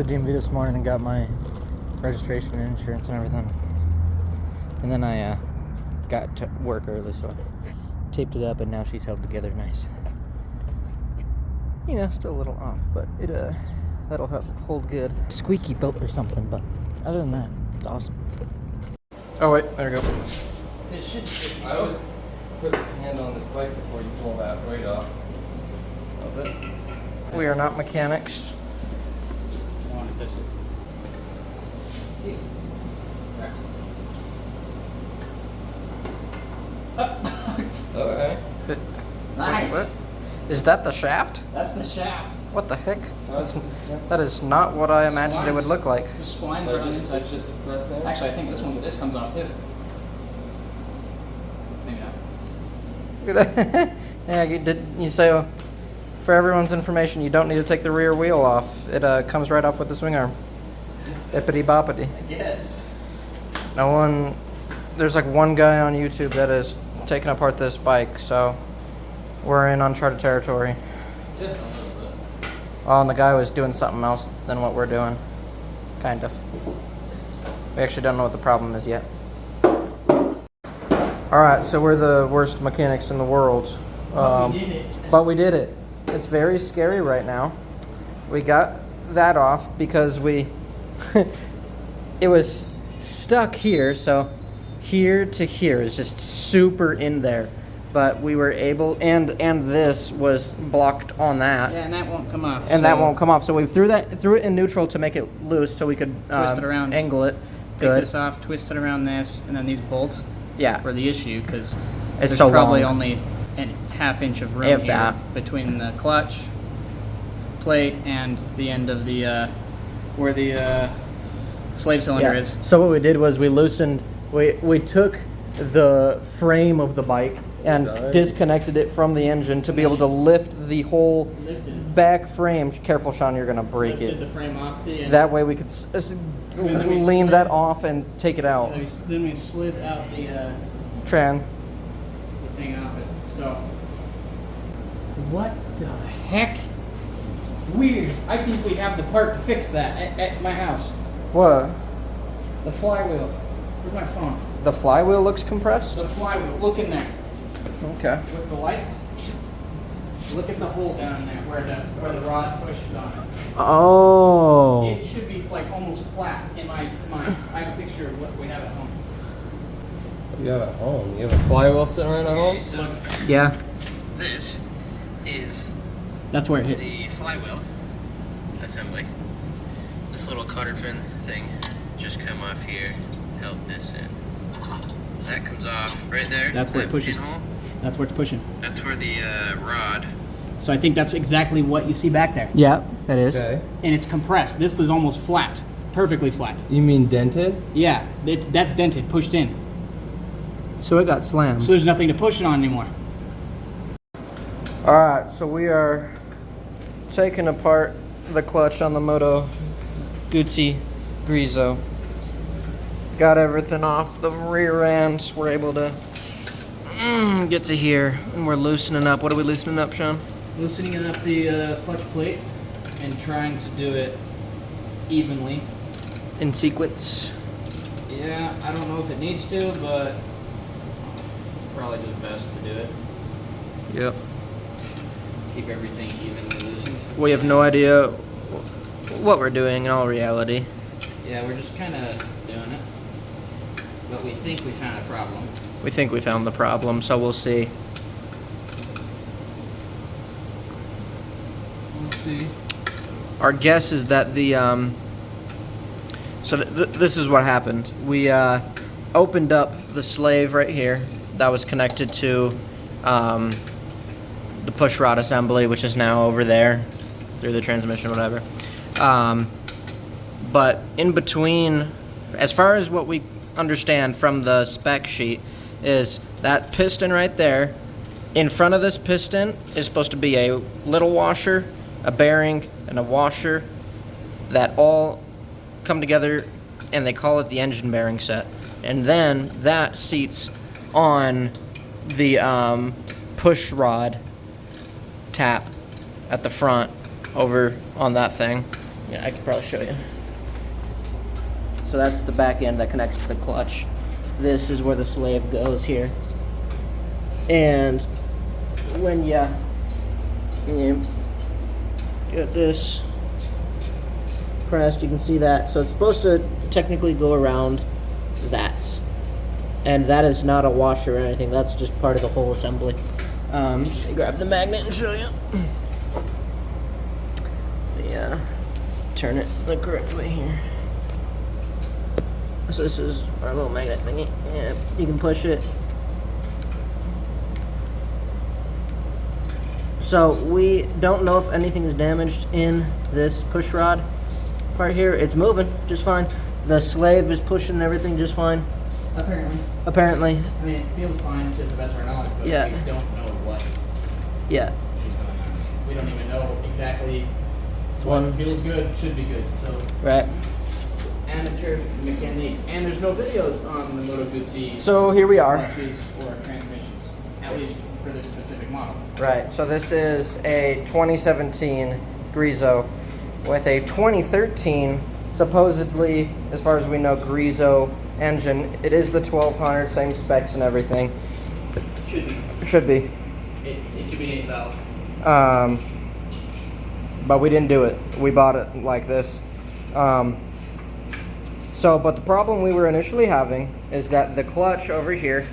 the DMV this morning and got my registration and insurance and everything. And then I got to work early, so I taped it up, and now she's held together nice. You know, still a little off, but it that'll help hold good. Squeaky belt or something, but other than that, it's awesome. Oh wait, there we go. It should. I would put your hand on this bike before you pull that weight off. A little bit. We are not mechanics. I want to touch it. Practice. Okay. Nice. What? Is that the shaft? That's the shaft. What the heck? That's That is not what I imagined it would look like. Just splines Or around just, inside. it's just a press in. Actually, I think this comes off too. Maybe not. Look at that. Yeah, you say, for everyone's information, you don't need to take the rear wheel off. It comes right off with the swing arm. Bippity boppity. I guess. No one, there's like one guy on YouTube that is taking apart this bike, so we're in uncharted territory. Just a little bit. Oh, and the guy was doing something else than what we're doing. Kind of. We actually don't know what the problem is yet. Alright, so we're the worst mechanics in the world. We did it. But we did it. It's very scary right now. We got that off because we... it was stuck here, so here to here is just super in there. But we were able, and this was blocked on that. Yeah, and that won't come off. And that won't come off. So we threw it in neutral to make it loose so we could Twist it around. angle it. Take Good. this off, twist it around this, and then these bolts Yeah. were the issue because It's there's so probably long. only a half inch of room If here that. between the clutch plate and the end of the where the slave cylinder is. So what we did was we loosened, we took the frame of the bike and disconnected it from the engine to be able to lift the whole Lifted back frame. Careful, Sean, you're gonna break Lifted it. the frame off the end. That way we could then we lean slid- that off and take it out. Then we slid out the thing off it. So, what the heck? Weird. I think we have the part to fix that at my house. What? The flywheel. Where's my phone? The flywheel looks compressed? The flywheel. Look in there. Okay. With the light. Look at the hole down there where the rod pushes on it. Oh. It should be like almost flat in my mind. I have a picture of what we have at home. You have at home. You have a flywheel sitting right at home? So Yeah. This is that's where it hit. the flywheel assembly. This little cotter pin thing just come off here, held this in. That comes off right there. That's where it that pushes. pinhole. That's where it's pushing. That's where the rod. So I think that's exactly what you see back there. Yeah, that is. Okay. And it's compressed. This is almost flat. Perfectly flat. You mean dented? Yeah, that's dented, pushed in. So it got slammed. So there's nothing to push it on anymore. Alright, so we are taking apart the clutch on the Moto Guzzi Griso. Got everything off the rear end. We're able to get to here, and we're loosening up. What are we loosening up, Sean? Loosening up the clutch plate and trying to do it evenly. In sequence. Yeah, I don't know if it needs to, but it's probably just best to do it. Yep. Keep everything evenly loosened. We have no idea what we're doing in all reality. Yeah, we're just kind of doing it. But we think we found a problem. We think we found the problem, so we'll see. We'll see. Our guess is that the this is what happened. We opened up the slave right here that was connected to the pushrod assembly, which is now over there through the transmission, whatever. But in between, as far as what we understand from the spec sheet, is that piston right there. In front of this piston is supposed to be a little washer, a bearing, and a washer that all come together, and they call it the engine bearing set. And then that seats on the push rod tap at the front over on that thing. Yeah, I could probably show you. So that's the back end that connects to the clutch. This is where the slave goes here. And when you get this pressed, you can see that. So it's supposed to technically go around that. And that is not a washer or anything. That's just part of the whole assembly. Let me grab the magnet and show you. Yeah, turn it the correct way here. So this is our little magnet thingy. Yeah, you can push it. So we don't know if anything is damaged in this push rod part here. It's moving just fine. The slave is pushing everything just fine. Apparently. I mean, it feels fine to the best of our knowledge, but Yeah. we don't know what Yeah. is going on. We don't even know exactly It's what one. feels good, should be good. So Right. amateur mechanics, and there's no videos on the Moto Guzzi So here we are. clutches or transmissions, at least for this specific model. Right. So this is a 2017 Griso with a 2013, supposedly, as far as we know, Griso engine. It is the 1200, same specs and everything. Should be. Should be. It should be 8 valve. But we didn't do it. We bought it like this. But the problem we were initially having is that the clutch over here,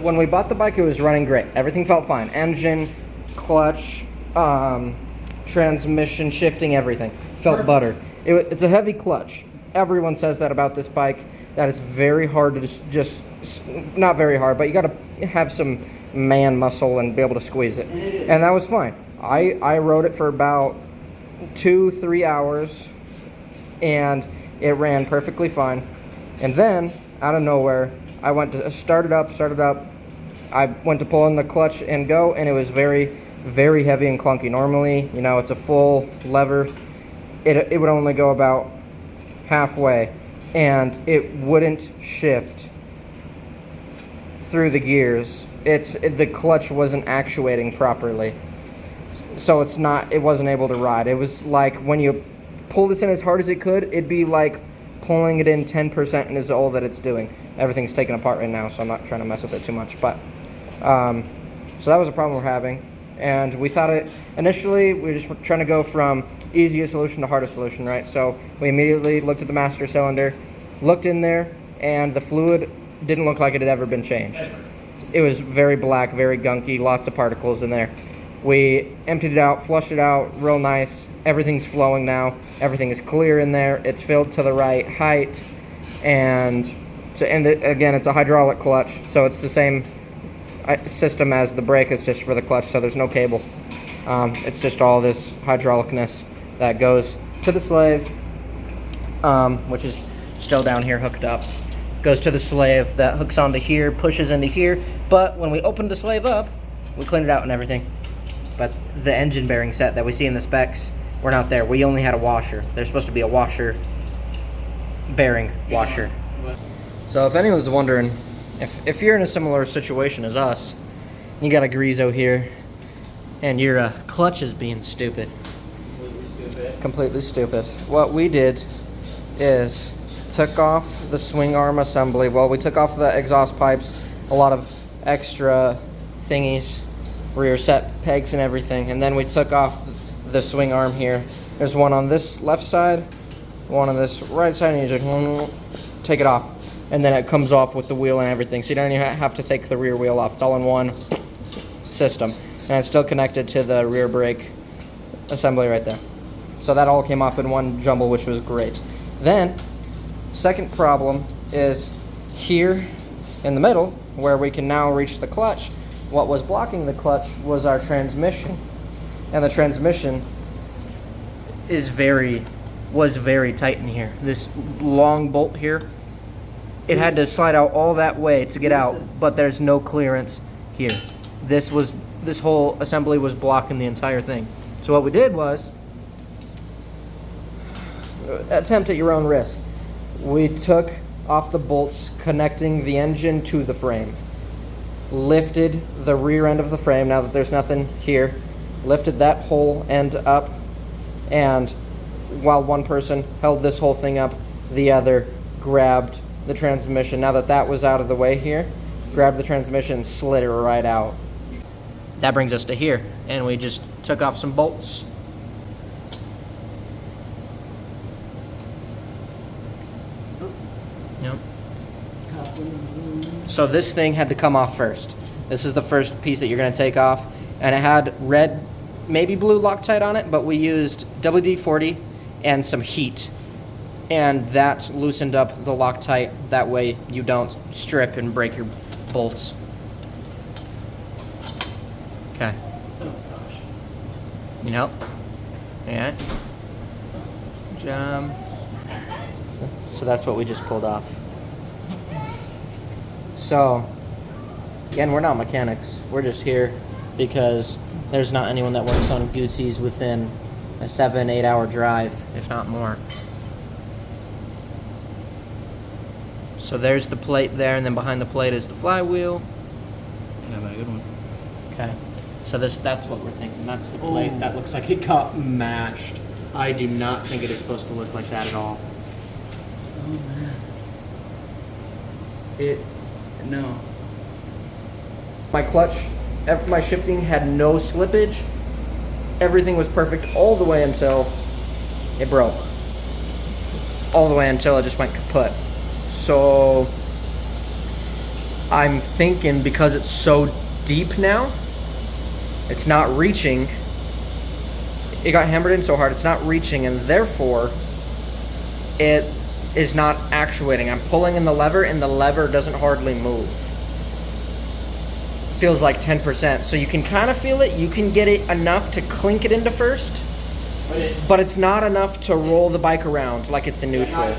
when we bought the bike, it was running great. Everything felt fine. Engine, clutch, transmission, shifting, everything. Felt butter. It's a heavy clutch. Everyone says that about this bike, that it's very hard to just not very hard, but you got to have some man muscle and be able to squeeze it. And that was fine. I rode it for about 2-3 hours, and it ran perfectly fine. And then, out of nowhere, I went to start it up. I went to pull in the clutch and go, and it was very, very heavy and clunky. Normally, it's a full lever. It would only go about halfway, and it wouldn't shift through the gears. The clutch wasn't actuating properly. So it wasn't able to ride. It was like when you pull this in as hard as it could, it'd be like pulling it in 10% and is all that it's doing. Everything's taken apart right now, so I'm not trying to mess with it too much. But so that was a problem we're having. And we thought initially we were just trying to go from easiest solution to hardest solution, right? So we immediately looked at the master cylinder, looked in there, and the fluid didn't look like it had ever been changed. It was very black, very gunky, lots of particles in there. We emptied it out, flushed it out, real nice. Everything's flowing now. Everything is clear in there. It's filled to the right height. Again, it's a hydraulic clutch, so it's the same system as the brake. It's just for the clutch, so there's no cable. It's just all this hydraulicness that goes to the slave, which is still down here hooked up. Goes to the slave that hooks onto here, pushes into here. But when we opened the slave up, we cleaned it out and everything. But the engine bearing set that we see in the specs were not there. We only had a washer. There's supposed to be a washer, bearing washer. So if anyone's wondering, if you're in a similar situation as us, you got a Griso here, and your clutch is being stupid. Completely stupid. What we did is took off the swing arm assembly. Well, we took off the exhaust pipes, a lot of extra thingies, rear set pegs and everything, and then we took off the swing arm here. There's one on this left side, one on this right side, and you just take it off, and then it comes off with the wheel and everything, so you don't even have to take the rear wheel off. It's all in one system, and it's still connected to the rear brake assembly right there. So that all came off in one jumble, which was great. Then second problem is here in the middle, where we can now reach the clutch. What was blocking the clutch was our transmission, and the transmission was very tight in here. This long bolt here, it had to slide out all that way to get out, but there's no clearance here. This whole assembly was blocking the entire thing. So what we did was, attempt at your own risk. We took off the bolts connecting the engine to the frame, lifted the rear end of the frame, now that there's nothing here, lifted that whole end up, and while one person held this whole thing up, the other grabbed the transmission. Now that that was out of the way here, grabbed the transmission and slid it right out. That brings us to here, and we just took off some bolts. Yep. So this thing had to come off first. This is the first piece that you're going to take off, and it had red, maybe blue Loctite on it, but we used WD-40 and some heat, and that loosened up the Loctite. That way you don't strip and break your bolts. Okay. Oh gosh. Need help? Yeah. Jump. So that's what we just pulled off. So, again, we're not mechanics. We're just here because there's not anyone that works on Guzzis within a 7-8 hour drive, if not more. So there's the plate there, and then behind the plate is the flywheel. Yeah, a good one. Okay. So that's what we're thinking. That's the plate. That looks like it got mashed. I do not think it is supposed to look like that at all. Oh man. No. My clutch, my shifting had no slippage. Everything was perfect all the way until it broke. All the way until it just went kaput. So I'm thinking because it's so deep now, it's not reaching. It got hammered in so hard, it's not reaching, and therefore it is not actuating. I'm pulling in the lever, and the lever doesn't hardly move. Feels like 10%. So you can kind of feel it. You can get it enough to clink it into first, but it's not enough to roll the bike around like it's in neutral.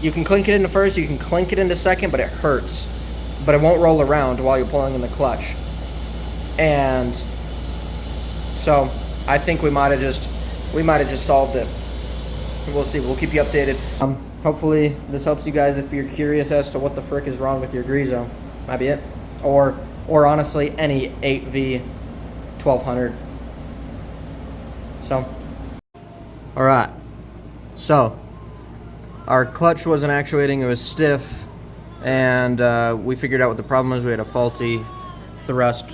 You can clink it into first, you can clink it into second, but it hurts. But it won't roll around while you're pulling in the clutch. And so I think we might have just solved it. We'll see. We'll keep you updated. Hopefully this helps you guys if you're curious as to what the frick is wrong with your Griso. Might be it. Or honestly, any 8V 1200. So, all right. So, our clutch wasn't actuating; it was stiff, and we figured out what the problem was. We had a faulty thrust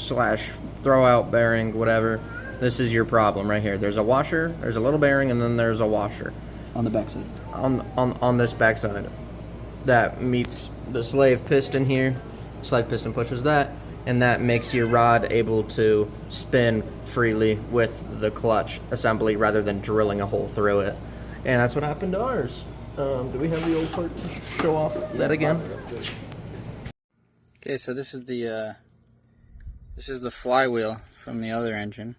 / throw out bearing, whatever. This is your problem right here. There's a washer, there's a little bearing, and then there's a washer On the backside. on this backside that meets the slave piston here. Slave piston pushes that, and that makes your rod able to spin freely with the clutch assembly rather than drilling a hole through it. And that's what happened to ours. Do we have the old part to show off that again? Okay, so this is the flywheel from the other engine.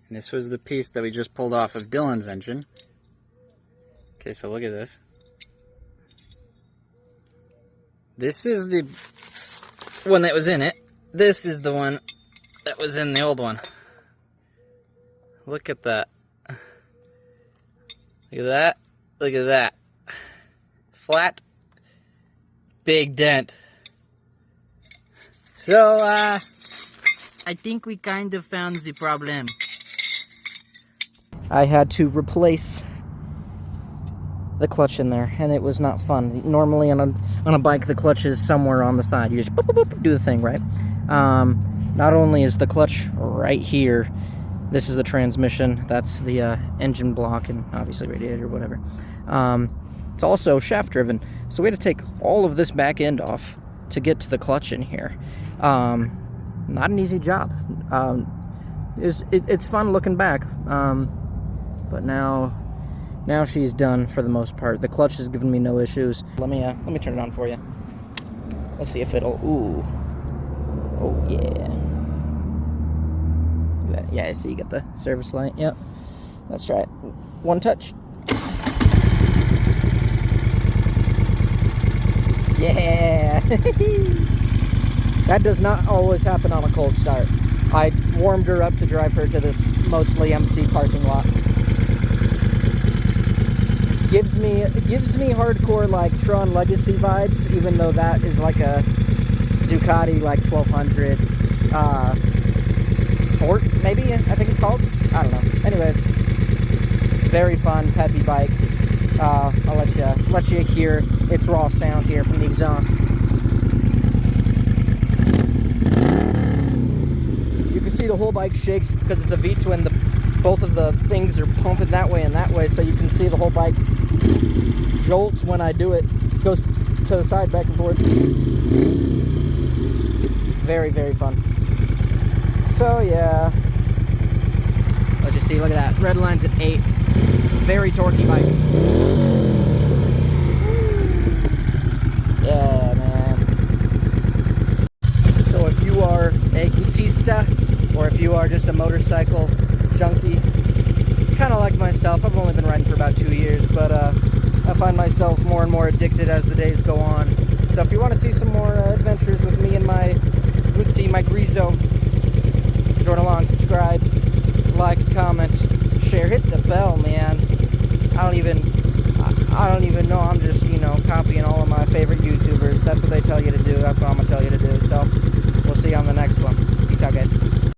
And this was the piece that we just pulled off of Dylan's engine. Okay, so look at this. This is the one that was in it. This is the one that was in the old one. Look at that. Look at that. Look at that. Flat. Big dent. So, I think we kind of found the problem. I had to replace the clutch in there, and it was not fun. Normally on a bike, the clutch is somewhere on the side. You just boop, boop, boop, do the thing, right? Not only is the clutch right here, this is the transmission, that's the engine block, and obviously radiator, whatever. It's also shaft driven, so we had to take all of this back end off to get to the clutch in here. Not an easy job. It's fun looking back, but now she's done for the most part. The clutch has given me no issues. Let me turn it on for you. Let's see if it'll. Ooh. Oh yeah. Yeah, I see you got the service light. Yep. Let's try it. One touch. Yeah. That does not always happen on a cold start. I warmed her up to drive her to this mostly empty parking lot. Gives me hardcore like Tron Legacy vibes, even though that is like a Ducati like 1200 Sport, maybe I think it's called. I don't know. Anyways, Very fun, peppy bike. I'll let you hear its raw sound here from the exhaust. You can see the whole bike shakes because it's a V-twin. Both of the things are pumping that way and that way, so you can see the whole bike jolts when I do it. Goes to the side, back and forth. Very, very fun. So yeah, let you see. Look at that. Red line's at 8. Very torquey bike. Yeah, man. So if you are a guzzista, or if you are just a motorcycle junkie, kind of like myself, I've only been riding for about 2 years, but I find myself more and more addicted as the days go on. So if you want to see some more adventures with me and my Guzzi, my Griso, join along, subscribe, like, comment, share, hit the bell, man. I don't even know. I'm just, copying all of my favorite YouTubers. That's what they tell you to do. That's what I'm gonna tell you to do. So we'll see you on the next one. Peace out, guys.